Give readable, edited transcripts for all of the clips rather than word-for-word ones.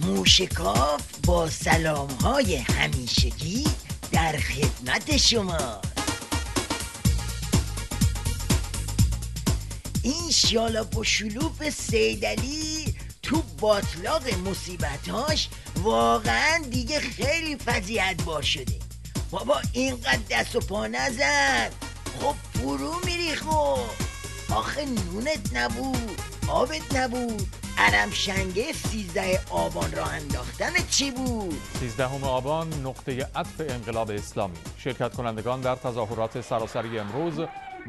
موشکاف با سلام‌های همیشگی در خدمت شما. این شالاپ و شلوپ سیدعلی تو باطلاق مصیبتاش واقعا دیگه خیلی فضیحت بار شده. بابا اینقدر دست و پا نزن، خب فرو میری. خب آخه نونت نبود، آبت نبود، علم شنگه 13 آبان راه انداختن چی بود؟ 13 آبان نقطه عطف انقلاب اسلامی. شرکت کنندگان در تظاهرات سراسری امروز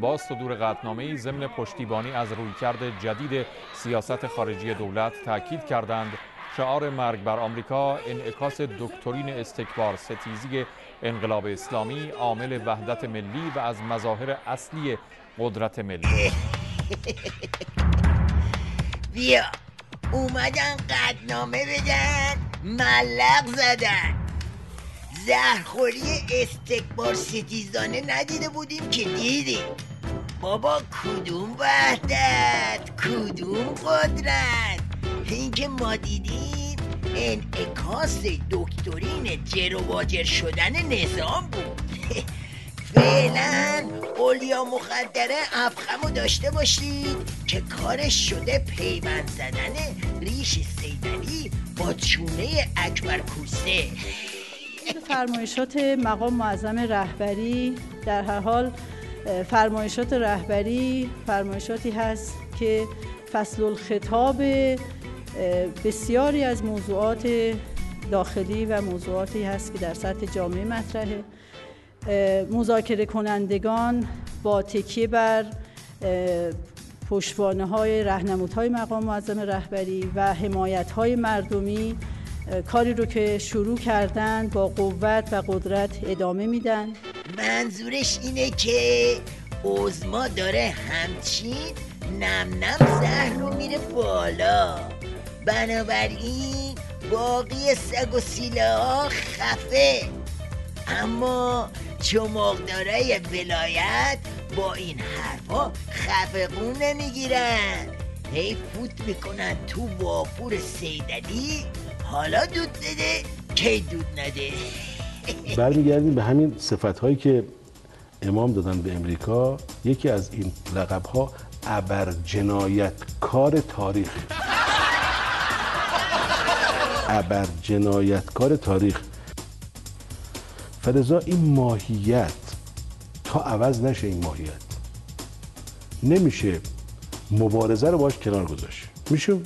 با صدور قطعنامه‌ای ضمن پشتیبانی از رویکرد جدید سیاست خارجی دولت تاکید کردند شعار مرگ بر آمریکا انعکاس دکترین استکبار ستیزی انقلاب اسلامی، عامل وحدت ملی و از مظاهر اصلی قدرت ملی. بیا اومدن قطعنامه بدن، ملق زدن. زهرخوری استکبار ستیزانه ندیده بودیم که دیدیم. بابا کدوم وحدت، کدوم قدرت؟ این که ما دیدیم انعکاس دکترین جر و واجر شدن نظام بود. فعلا اولیا مخدره افخمو داشته باشید که کارش شده پیوند زدن ریش سیدعلی با چونه اکبر کوسه. فرمایشات مقام معظم رهبری در هر حال فرمایشات رهبری فرمایشاتی هست که فصل الخطاب بسیاری از موضوعات داخلی و موضوعاتی هست که در سطح جامعه مطرحه. مذاکره کنندگان با تکیه بر پشتوانه‌های راهنمودهای مقام معظم رهبری و حمایت‌های مردمی کاری رو که شروع کردن با قوت و قدرت ادامه میدن. منظورش اینه که عظما داره همچین نم نم زهر رو میره بالا، بنابراین باقی سگ و سیله ها خفه. اما چماقدارای ولایت با این حرفا خفقون نمیگیرن، هی فوت میکنن تو وافور سیدعلی، حالا دود بده کی دود نده. برمیگردیم به همین صفتهایی که امام دادن به امریکا. یکی از این لقبها ابر جنایتکار تاریخ. ابر جنایتکار تاریخ. فلذا این ماهیت تا عوض نشه، این ماهیت نمیشه مبارزه رو باش کنار گذاشت. میشه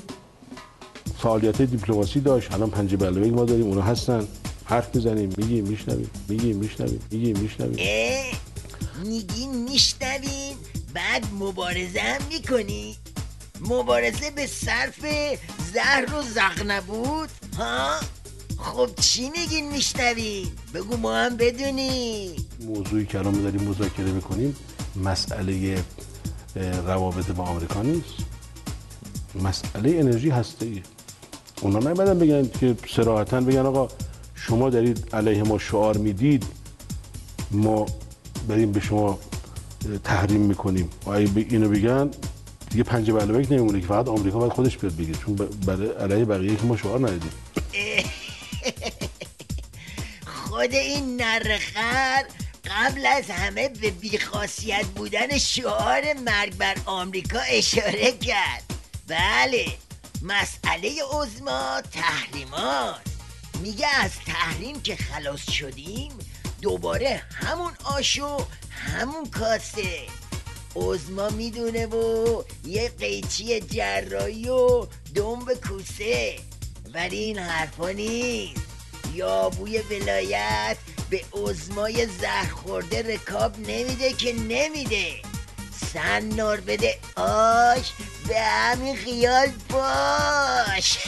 فعالیت دیپلماسی داشت. الان پنج بلوی ما داریم، اونا هستن، حرف میزنیم، میگیم میشنویم، میگیم میشنویم، میگیم میشنویم. میگین میشنویم بعد مبارزه هم میکنی؟ مبارزه به صرف زهر و زغنبود ها؟ خب چی میگین میشنویم؟ بگو ما هم بدونیم. موضوعی که الان داریم مذاکره میکنیم مسئله روابط با آمریکا نیست، مسئله انرژی هسته‌ایه. اونا نمیدن بگن که صراحتاً بگن آقا شما دارید علیه ما شعار میدید، ما داریم به شما تحریم میکنیم. و اگه اینو بگن دیگه پنج بلوک نمیمونه که فقط آمریکا باید خودش بیاد بگه، چون برای علیه بقیه که ما شعار ندیدیم. خود این نرخر قبل از همه به بیخاصیت بودن شعار مرگ بر آمریکا اشاره کرد. بله، مسئله عظما تحریمات. میگه از تحریم که خلاص شدیم دوباره همون آشو همون کاسه. عظما میدونه و یه قیچی جرایی و دنب کوسه، ولی این حرفا نیست. یابوی ولایت به عظمای زهر خورده رکاب نمیده که نمیده. سن نار بده آش، به همین خیال باش.